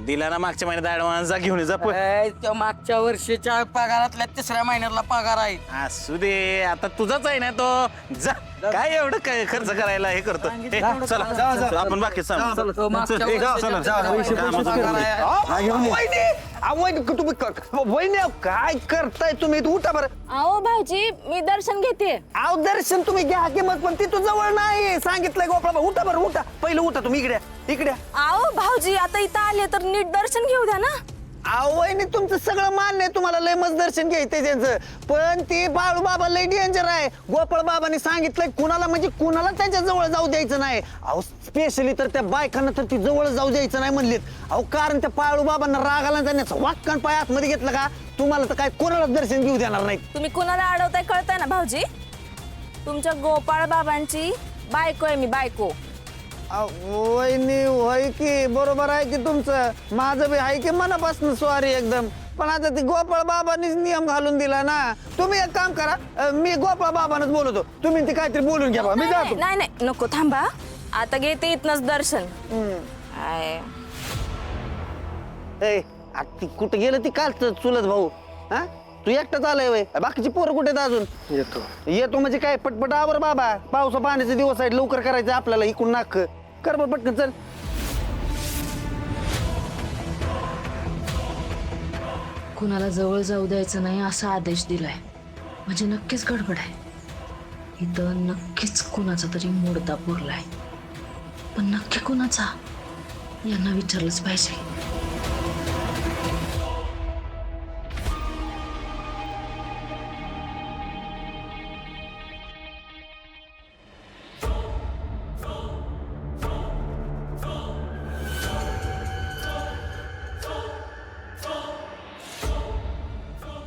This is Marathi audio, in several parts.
दिला ना मागच्या महिन्यात ऍडव्हान्स जा घेऊन ये, जा पळ. तो मागच्या वर्षीच्या पगारातल्या 3ऱ्या महिन्यातला पगार आहे. असू दे, आता तुझाच आहे ना तो. जा, काय एवढं काय खर्च करायला हे करतो. ए, चला आपण बाकी तो मागच्या वहिनी काय करताय तुम्ही? उठा बरं. अहो भाऊजी मी दर्शन घेते. आव दर्शन तुम्ही घ्या की मग, पण तिथं जवळ नाही सांगितलंय गोपाळ. उठा बरं, उठा पहिलं, उठा तुम्ही. इकडे अहो भाऊजी आता इथं आले तर नीट दर्शन घेऊ द्या ना. आव वहिनी तुमचं सगळं मान्य आहे, तुम्हाला लय मस्त दर्शन घ्यायचंय त्यांचं, पण ते बाळू बाबा लय डेंजर आहे. गोपाळ बाबांनी सांगितलंय कुणाला म्हणजे कुणाला त्यांच्या जवळ जाऊ द्यायचं नाही. अहो स्पेशली तर त्या बायकांना तर ती जवळ जाऊ द्यायचं नाही म्हणलीत. अहो कारण त्या बाळू बाबांना राग आला त्यांनी वाक्कान पाय आतमध्ये घेतलं का तुम्हाला तर काय कोणालाच दर्शन घेऊ देणार नाही. तुम्ही कुणाला अडवताय कळताय ना भाऊजी. तुमच्या गोपाळ बाबांची बायको आहे मी, बायको. वहिनी होय की, बरोबर आहे की तुमचं, माझं बी आहे की मनापासून सॉरी एकदम. पण आता ती गोपाळ बाबांनीच नियम घालून दिला ना. तुम्ही एक काम करा, मी गोपाळ बाबांनाच बोलवतो, तुम्ही ती काहीतरी बोलून घ्या. मी जातो. नाही नाही नको, थांबा आता घेते इथनच दर्शन. काय ए, ती कुठं गेलं ती कालच चुलत भाऊ? हा तू एकटाच आलाय वय, बाकीची पोरं कुठे आहेत अजून? येतो म्हणजे काय पटपट आवर बाबा, पावसा पाण्याचे दिवस आहेत, लवकर करायचं आपल्याला. इकडून नाक कर बरं पटकन, चल. कुणाला जवळ जाऊ द्यायचं नाही असा आदेश दिलाय, म्हणजे नक्कीच गडबड आहे. इथं नक्कीच कुणाचा तरी मुर्दा पुरलाय, पण नक्की कुणाचा यांना विचारलंच पाहिजे.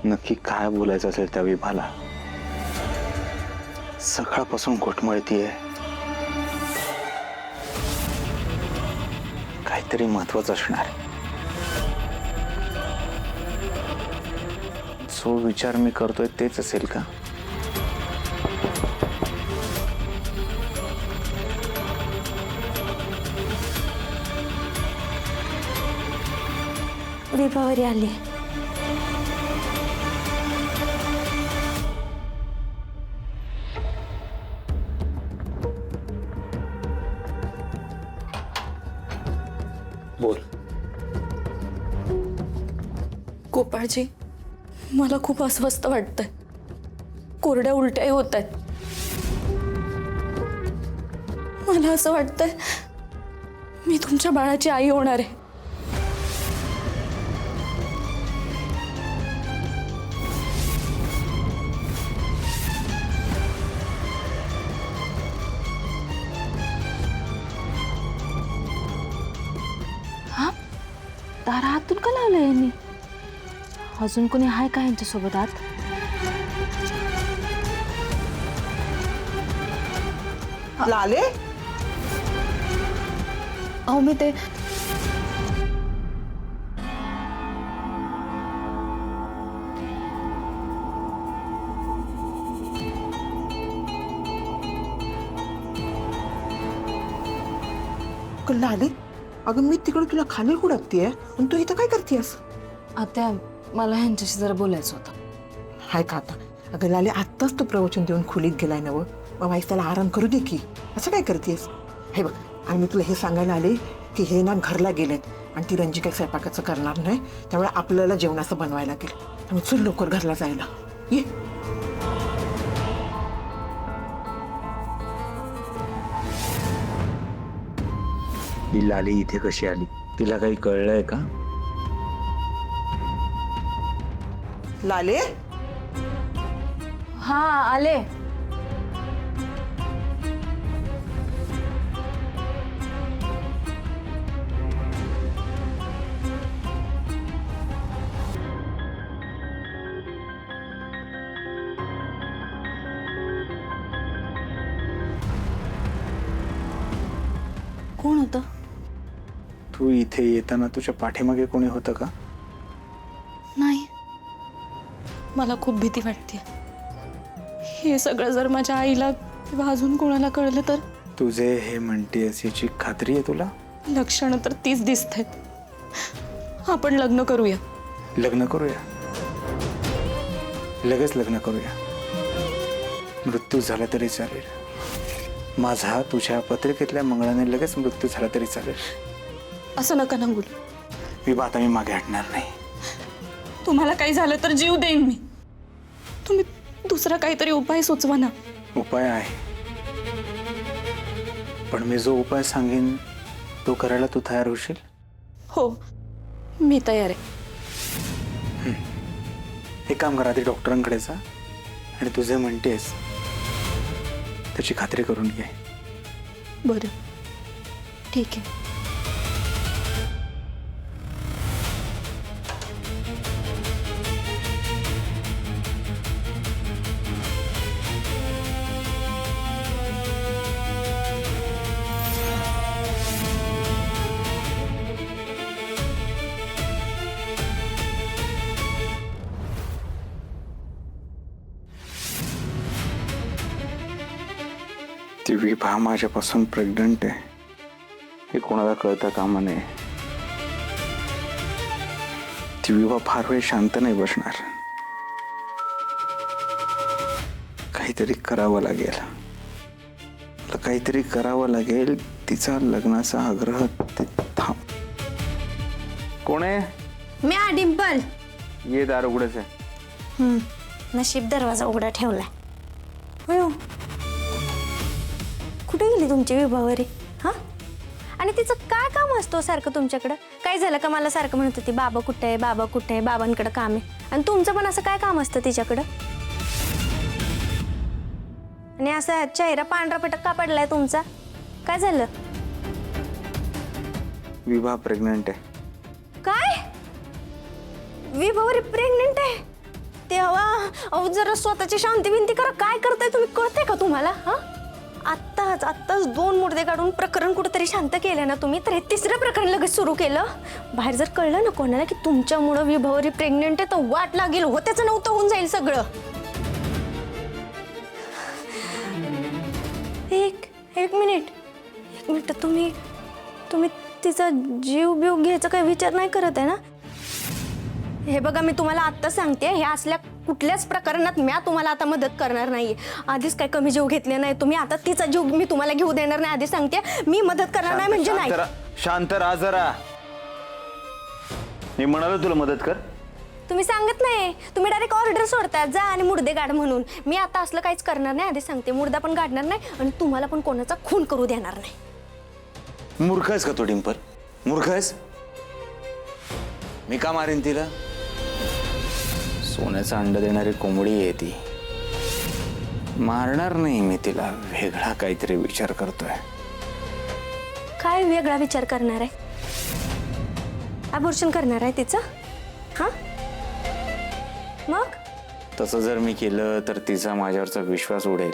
नक्की काय बोलायचं असेल त्या विभाला. सकाळपासून घोटमळतीये, काहीतरी महत्वाचं असणार. जो विचार मी करतोय तेच असेल का? विभावरी आली. बोल. गोपाळजी मला खूप अस्वस्थ वाटतंय, कोरड्या उलट्या होत आहेत. मला असं वाटतंय मी तुमच्या बाळाची आई होणार आहे. दार आतून का लावलंय यांनी? अजून कोणी आहे का यांच्यासोबत आत? लाले अहो मी ते लाले, अगं मी तिकडे तुला खाली हुडकतीये आणि तू इथं काय करतेस? आता मला ह्यांच्याशी जरा बोलायचं होतं. हाय का आता? अगं लाले, आत्ताच तू प्रवचन देऊन खोलीत गेलाय ना, बाबा त्याला आराम करू दे की. असं काय करतेस? हे बघ, आणि मी तुला हे सांगायला आले की हे ना घरला गेलेत आणि ती रंजी काही स्वयंपाकाचं करणार नाही, त्यामुळे आपल्याला जेवणाचं बनवायला लागेल. त्यामुळे चल लवकर घरला जायला ये. ही लाली इथे कशी आली? तिला काही कळलंय का? लाले, हा आले. कोण होतं? तू इथे येताना तुझ्या पाठीमागे कोणी होतं का? नाही, मला खूप भीती वाटते. हे सगळं जर माझ्या आईला किंवा अजून कोणाला कळलं तर? तुझे हे म्हणतेस याची खात्री आहे तुला? लक्षणं तर तीच दिसत आहेत. आपण लग्न करूया. लग्न करूया, लगेच लग्न करूया. मृत्यू झाला तरी चालेल माझा, तुझ्या पत्रिकेतल्या मंगळाने लगेच मृत्यू झाला तरी चालेल. असं नका ना बोलू. विभा, आता मी मागे हटणार नाही. तुम्हाला काही झालं तर जीव देईन मी. तुम्ही दुसरा काहीतरी उपाय सुचवा ना. उपाय आहे, पण मी जो उपाय सांगेन तो करायला तू तयार होशील? हो, मी तयार आहे. एक काम करा, आधी डॉक्टरांकडे जा आणि तू जे म्हणतेस त्याची खात्री करून घे. बरं, ठीक आहे. ती विभा माझ्यापासून प्रेग्नंट आहे हे कोणाला कळता कामा नये. ती विभा फार वेळ शांत नाही बसणार. काहीतरी करावं लागेल, मला काहीतरी करावं लागेल. तिचा लग्नाचा आग्रह थांब. कोण आहे? मी डिंपल. ये, दार उघडच आहे. नशीब दरवाजा उघडा ठेवलाय. होय, कुठे गेली तुमची विभावरी? हा, आणि तिचं काय काम असतो सारखं तुमच्याकडं? काय झालं का मला सारखं म्हणत होती बाबा कुठे आहे, बाबा कुठे आहे, बाबांकडे काम आहे. आणि तुमचं पण असं काय काम असतं तिच्याकडं? आणि असा चेहरा पांढरा पटक का पडलाय तुमचा? काय झालं? विभा प्रेग्नंट आहे. काय? विभावरी प्रेग्नेंट आहे? तेव्हा अहो जरा स्वतःची शांती विनंती करा. काय करताय तुम्ही, कळतंय का तुम्हाला? हा, आत्ताच 2 मुर्दे काढून प्रकरण कुठेतरी शांत केलं ना तुम्ही, तर हे 3रं प्रकरण लगेच सुरू केलं. बाहेर जर कळलं ना कोणाला की तुमच्यामुळं विभावरी प्रेग्नेंट आहे तर वाट लागेल हो, त्याचं नव्हतं होऊन जाईल सगळं. एक मिनिट तुम्ही तिचा जीव बिव घ्यायचा काही विचार नाही करत आहे ना? हे बघा, मी तुम्हाला आत्ता सांगते, हे असल्या कुठल्याच प्रकरणात मी तुम्हाला आता मदत करणार नाहीये. आधीच काय कमी जीव घेतले नाही तुम्ही, आता तिचा जीव मी तुम्हाला घेऊ देणार नाही. आधी सांगते, मी मदत करणार नाही म्हणजे नाही. शांत राहा जरा. मी म्हणालो तुला मदत कर. तुम्ही सांगत नाही, तुम्ही डायरेक्ट ऑर्डर सोडतात जा आणि मुर्दे गाड म्हणून. मी आता असलं काहीच करणार नाही. आधी सांगते, मुर्दा पण गाडणार नाही आणि तुम्हाला पण कोणाचा खून करू देणार नाही. मूर्ख आहेस का तो डिंपल? मूर्ख आहेस? मी का मारेन तिला? सोन्याचं अंड देणारी कोंबडी आहे ती. मारणार नाही मी तिला. वेगळा काहीतरी विचार करतोय. काय वेगळा विचार करणार आहे? अबॉर्शन करणार आहे तिचं? हा, मग तसं जर मी केलं तर तिचा माझ्यावरचा विश्वास उडेल.